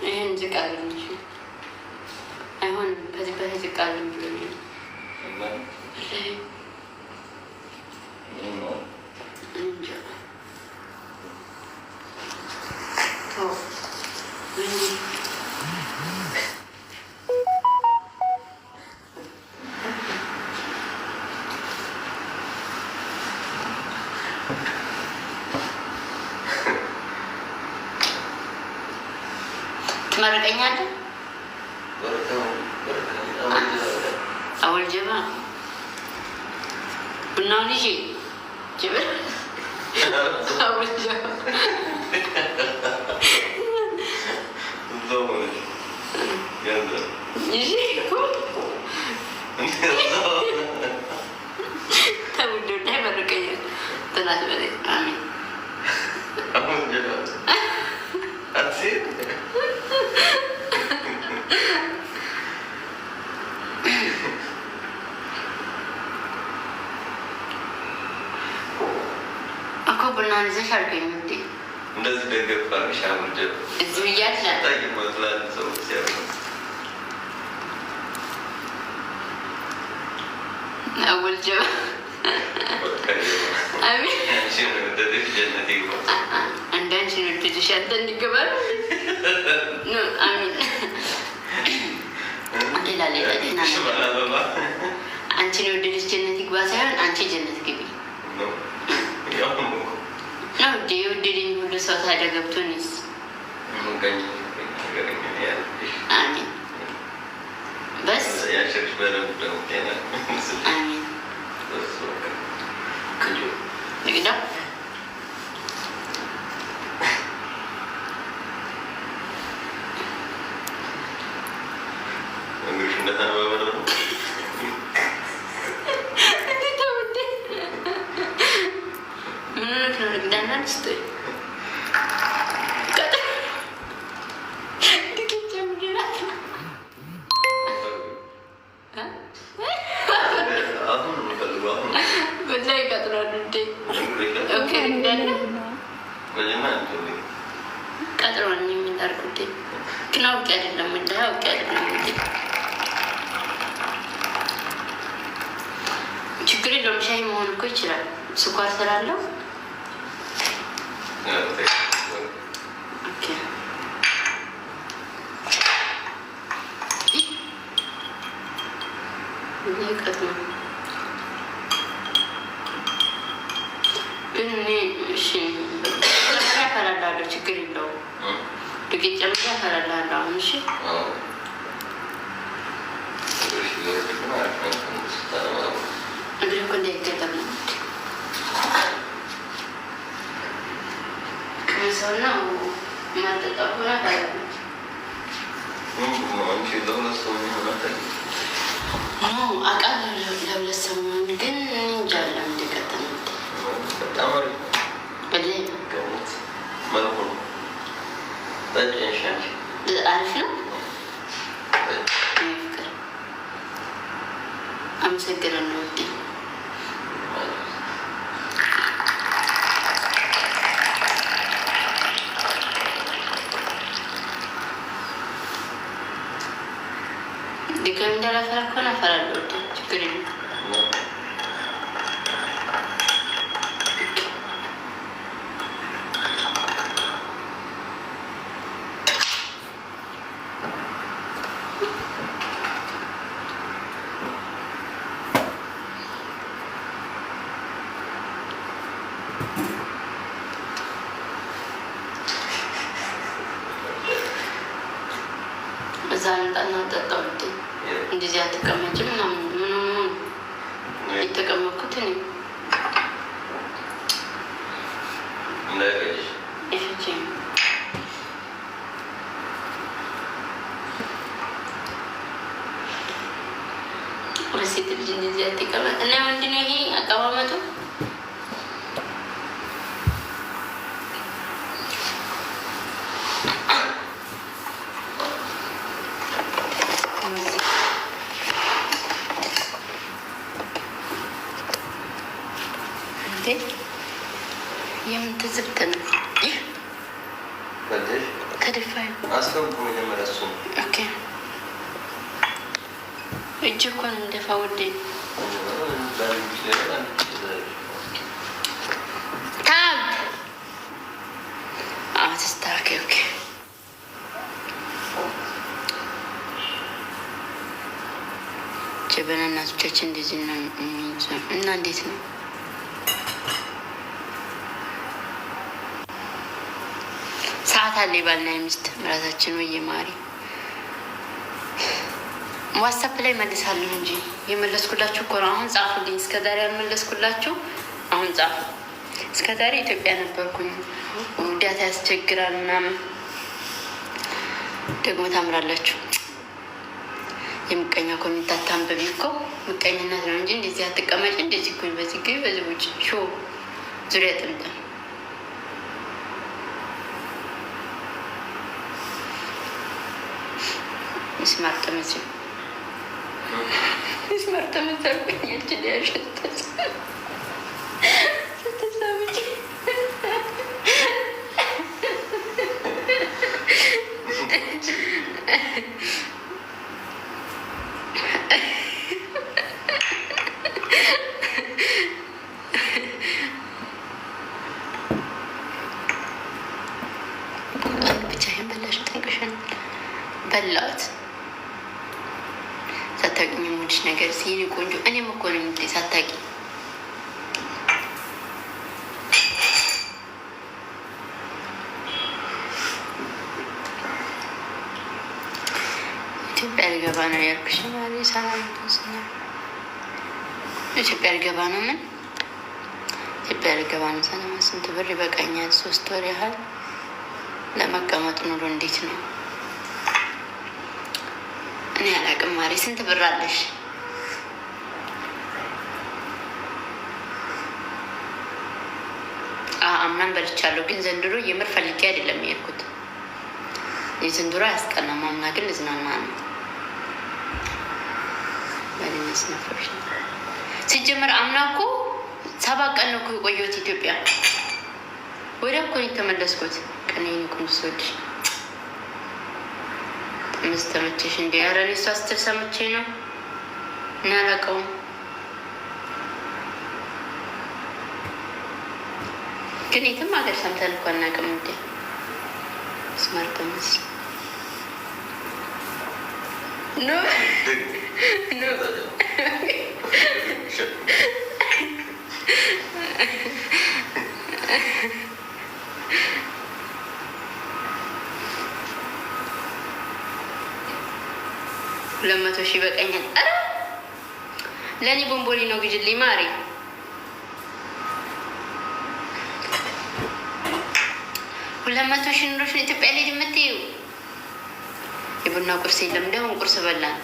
ይህን ዝቃል እንጂ አይሆንም። ከዚህ በፊት ዝቃል ብሎኛል። ትመርቀኛለህ? አወልጀባ ቡናውን ይዤ ጅብር አወልጀባ ተውዶ እንዳይመርቀኛል ትናት በላይ አሚን እኮ ቡናውን ይዘሽ አልከኝ እንዴ? እንደዚህ ደገፍ አድርገሽ አውርጀ እዚሁ እያለ ታይሞትላል ሰው ሲያው አወልጀባ አሚን ጀነት ይግባ አንዳንድ ልጆች አንተ እንዲገባሉ አሚን ሌላ ጤና አንቺን የወደደች ጀነት ይግባ ሳይሆን አንቺ ጀነት ግቢ ነው እንደ የወደደኝ ሁሉ ሰው ታዲያ ገብቶንስ አሚን በስ አሚን ንግዳ ቀጥሮን የሚላርጉት ግን አውቄ አይደለም እንደ አውቄ አይደለም እንጂ ችግር የለውም። ሻይ መሆን እኮ ይችላል። ስኳር ስላለው ግን እኔ እሺ ያፈላላለሁ። ችግር የለውም። ዱቄት ጨምሬ ያፈላላለሁ። አሁን እሺ እግሬ እኮ እንዳይገጠም ነው ቅመሰውና ማጠጣ ሆና አቃል ለሁለት ሰው ግን እንጃ እንደቀጠለ አሪፍ ነው። አመሰግናለሁ ውዴ። ድጋሚ እንዳላፈራ እኮ አፈራለሁ ውዴ። ችግር የለም። እዛ እንጣና ጠጣው እንዴ እንደዚህ አትቀመጭም ምናምን ምንም የተቀመጥኩት እኔ እሺ ወሴት ልጅ እንደዚህ አትቀመጥ እና ምንድነው ይሄ አቀማመጡ? የምን ትዝብት ነው? ተደፋዩ አስገቡ መጀመሪያ እሱ ኦኬ እጅ እኮ ነው እንደፋ ውዴ ታብ ተስተካከል ኦኬ ጀበና እናቶቻችን እንደዚህ ነው እና እንዴት ነው ሰዓት አለ ባልና ሚስት ምራታችን ወይ ማሪ ዋትስአፕ ላይ መልሳለሁ እንጂ የመለስኩላችሁ እኮ ነው። አሁን ጻፉልኝ። እስከዛሬ ያልመለስኩላችሁ አሁን ጻፉ። እስከዛሬ ኢትዮጵያ ነበርኩኝ ውዳታ ያስቸግራል ምናምን ደግሞ ታምራላችሁ። የምቀኛ ኮሚኒቲ አታንብቢ እኮ ምቀኝነት ነው እንጂ እንደዚህ አትቀመጭ። እንደዚህ እኮ በዚህ ግቢ በዚህ ውጭ ሾ ዙሪያ ጥምጥም ስማርት መስል ስማርት መሰርኩኝ እጅ ያሸተስ ስተሳብጭ ብቻ ይህን በላሽ ጠንቅሸን በላት ሳታውቂኝ የምልሽ ነገር ሲኔ ቆንጆ እኔም እኮ ነው የምትለኝ ሳታውቂ ኢትዮጵያ ልገባ ነው ያልኩሽ ማለት ሰላም ተስና ኢትዮጵያ ልገባ ነው ምን ኢትዮጵያ ልገባ ነው ሰላም ስንት ብር ይበቃኛል 3 ወር ያህል ለመቀመጥ ኑሮ እንዴት ነው እኔ አላውቅም ማሪ ስንት ብር አለሽ አምናን በልቻለሁ ግን ዘንድሮ የምር ፈልጌ አይደለም የሄድኩት የዘንድሮ አያስቀናም አምና ግን ልዝናና ነው በልነስ ነፍሮች ሲጀመር አምና እኮ 7 ቀን ነው የቆየሁት ኢትዮጵያ ወዲያ እኮ የተመለስኩት ቀኔን ኩንሶች ምስተመቸሽ እንዴ አረኔ እሷ ስትል ሰምቼ ነው እና አላውቀውም ግን የትም ሀገር ሰምተን እኮ አናውቅም እንዴ ስማርት ምስ ኖ ኖ 200 ሺህ በቀኛል ለኔ ቦምቦሊ ነው ግጅልኝ ማሪ 200 ሺህ ኑሮሽ ነው ኢትዮጵያ ላይ የምትይው የቡና ቁርስ የለም እንደውም ቁርስ በላን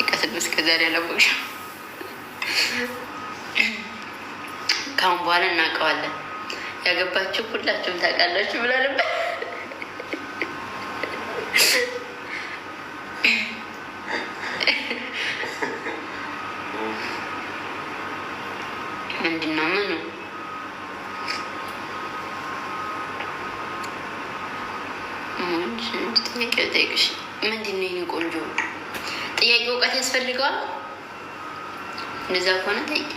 ይቀስል እስከዛሬ አላወቅሽም ካሁን በኋላ እናውቀዋለን ያገባችሁ ሁላችሁም ታውቃላችሁ ብላ ነበር ምንድነው ምኑ ጠይቅሽ ምንድነው የኔ ቆንጆ ጥያቄ እውቀት ያስፈልገዋል እንደዛ ከሆነ ጠይቅ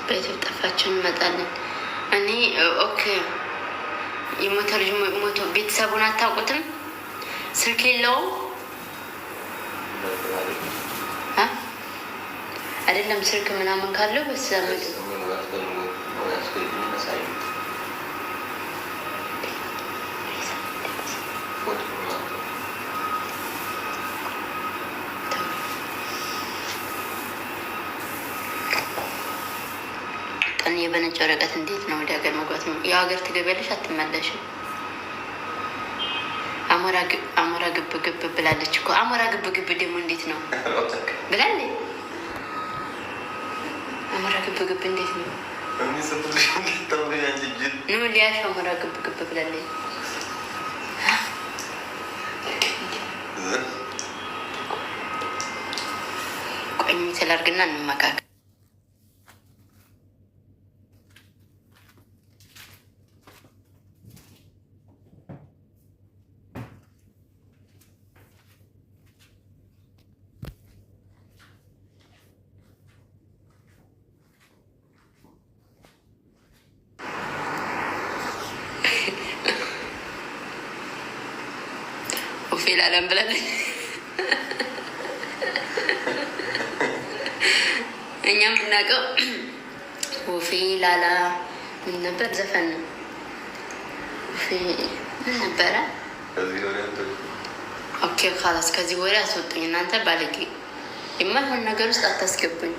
በኢትዮጵያ ጠፋችሁ እንመጣለን እኔ ኦኬ የሞተ ልጅ ሞቶ ቤተሰቡን አታውቁትም ስልክ የለውም አይደለም ስልክ ምናምን ካለው በሰመድ ቀን የበነጭ ወረቀት እንዴት ነው ወደ ሀገር መግባት ነው? የሀገር ትገቢያለሽ አትመለሽም። አሞራ ግብ ግብ ብላለች እኮ። አሞራ ግብ ግብ ደግሞ እንዴት ነው ብላለች። አሞራ ግብ ግብ እንዴት ነው? ኑ ሊያሽ አሞራ ግብ ግብ ብላለች። ቆኝ ስላርግና እንመካከል። ፌል አለም ብላለች። እኛ የምናውቀው ወፌ ላላ ምን ነበር ዘፈን ነው። ወፌ ምን ነበረ? ኦኬ ካላስ ከዚህ ወሬ አስወጡኝ እናንተ ባለጌ። የማይሆን ነገር ውስጥ አታስገቡኝ።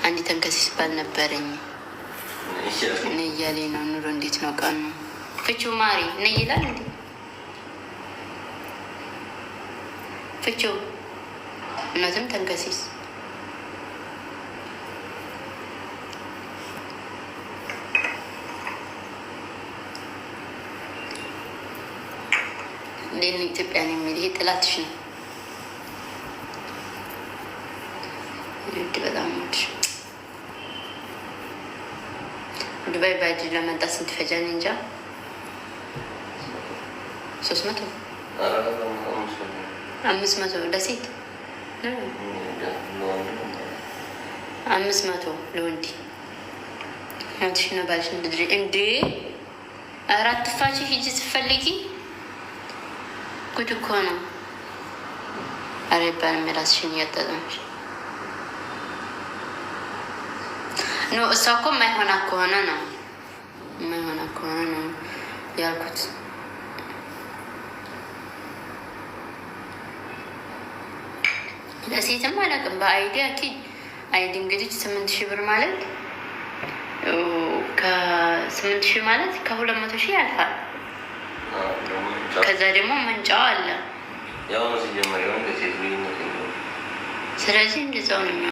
አንዲ ተንከሲስ ባል ነበረኝ እኔ እያሌ ነው። ኑሮ እንዴት ነው ቀኑ? ፍቹ ማሪ ነይ ይላል እንዴ? ፍቹ እውነትም ተንከሲስ እንዴት ነው ኢትዮጵያን የሚል ይሄ ጥላትሽ ነው። በጣም ወድሽ ዱባይ ባጅ ለመምጣት ስንት ፈጃን? እንጃ 300 500 ለሴት 500 ለወንድ ሞትሽ ነው ባልሽ እንድድሪ እንዴ? አራት ፋቺ ሂጂ ስትፈልጊ ጉድ እኮ ነው። አረ ይባልም የራስሽን እያጣጣምሽ ኖ። እሷ እኮ የማይሆና ከሆነ ነው ያልኩት። ለሴትም አላውቅም። በአይዲ አኪድ አይዲ እንግዲህ 8,000 ብር ማለት ከ8,000 ማለት ከ200,000 ያልፋል። ከዛ ደግሞ መንጫው አለ። ስለዚህ እንደዛው ነው።